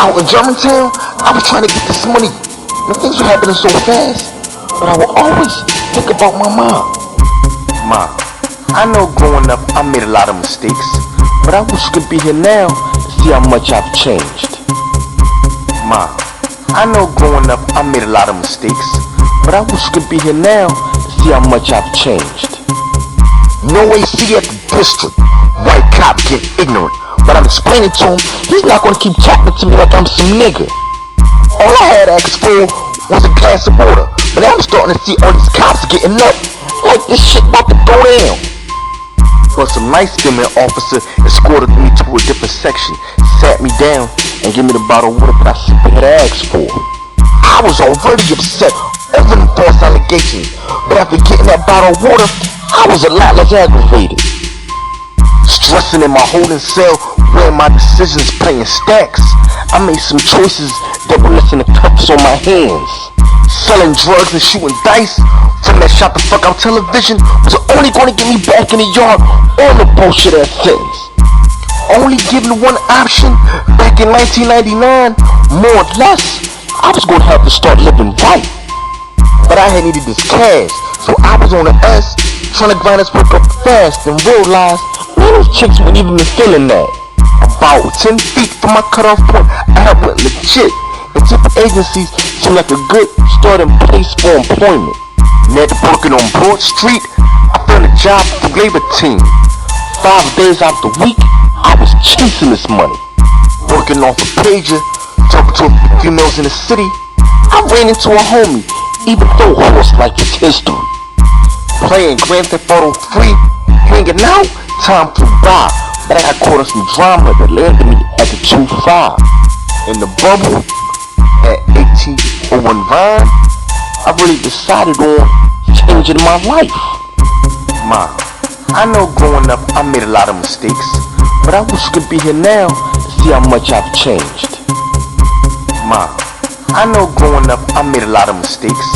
Out in Germantown, I was trying to get this money. And things were happening so fast, but I would always think about my mom. Ma, I know growing up I made a lot of mistakes, but I wish you could be here now to see how much I've changed. Ma, I know growing up I made a lot of mistakes, but I wish you could be here now to see how much I've changed. No AC at the district. White cop get ignorant, but I'm explaining to him he's not gonna keep talking to me like I'm some nigga. All I had to ask for was a glass of water, but now I'm starting to see all these cops getting up like this shit about to go down. But some nice skimming officer escorted me to a different section, sat me down, and gave me the bottle of water that I simply had asked for. I was already upset over the false allegations, but after getting that bottle of water, I was a lot less aggravated. Stressing in my holding cell, weighing my decisions, playing stacks, I made some choices that were less than the cuffs on my hands. Selling drugs and shooting dice from that shot the fuck out television was only gonna get me back in the yard on the bullshit ass sentence. Only given one option back in 1999, more or less, I was gonna have to start living right. But I had needed this cash, so I was on the S, trying to grind this work up fast and realized, man, those chicks wouldn't even be feeling that. About 10 feet from my cutoff point, I had went legit, and different agencies seemed like a good starting place for employment. Next working on Broad Street, I found a job for the labor team. 5 days out the week, I was chasing this money. Working off a pager, talking to a few females in the city, I ran into a homie, even though horse like his history. Playing Grand Theft Auto 3, hanging out, time flew by, but I got caught in some drama that landed me at the 2-5. In the bubble, at 1801 Vine, I really decided on changing my life. Ma, I know growing up I made a lot of mistakes, but I wish you could be here now to see how much I've changed. Ma, I know growing up I made a lot of mistakes,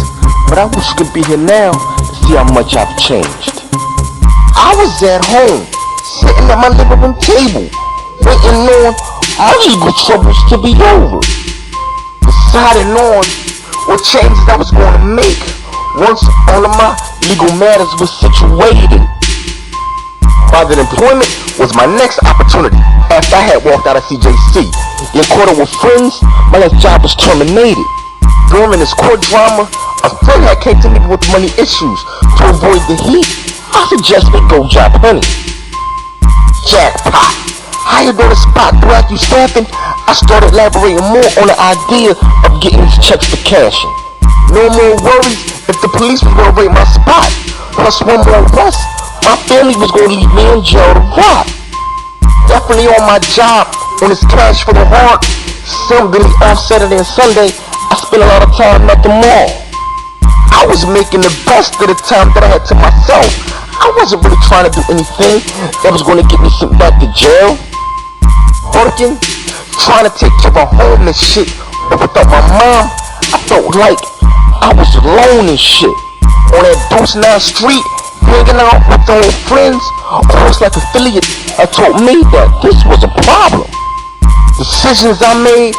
but I wish you could be here now to see how much I've changed. I was at home, sitting at my living room table, waiting on my legal troubles to be over, deciding on what changes I was going to make once all of my legal matters were situated. Private employment was my next opportunity after I had walked out of CJC. In court with friends, my last job was terminated. During this court drama, a friend had came to me with money issues. To avoid the heat, I suggested go job hunting. Jackpot. Hired on the spot throughout you staffing, I started elaborating more on the idea of getting these checks for cashing. No more worries if the police was going to raid my spot. Plus one more arrest, my family was going to leave me in jail to rot. Definitely on my job, on this cash for the heart. Sunday, off Saturday and Sunday, I spent a lot of time at the mall. I was making the best of the time that I had to myself. I wasn't really trying to do anything that was going to get me sent back to jail. Working, trying to take care of home and shit, but without my mom, I felt like I was alone and shit. On that Deuce 9 Street, hanging out with old friends, almost like affiliates, told me that this was a problem. Decisions I made,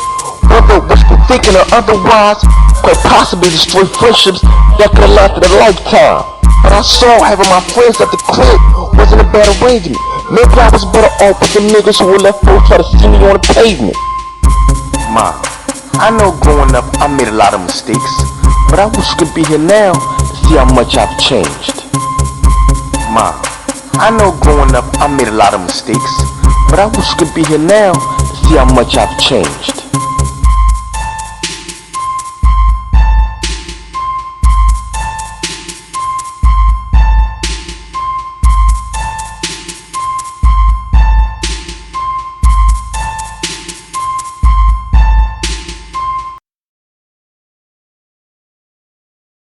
whether wishful thinking or otherwise, could possibly destroy friendships that could have lasted a lifetime. But I saw having my friends at the crib wasn't a bad arrangement. Maybe I was better off with the niggas who were left over try to see me on the pavement. Ma, I know growing up I made a lot of mistakes, but I wish you could be here now to see how much I've changed. Ma, I know growing up I made a lot of mistakes, but I wish you could be here now to see how much I've changed.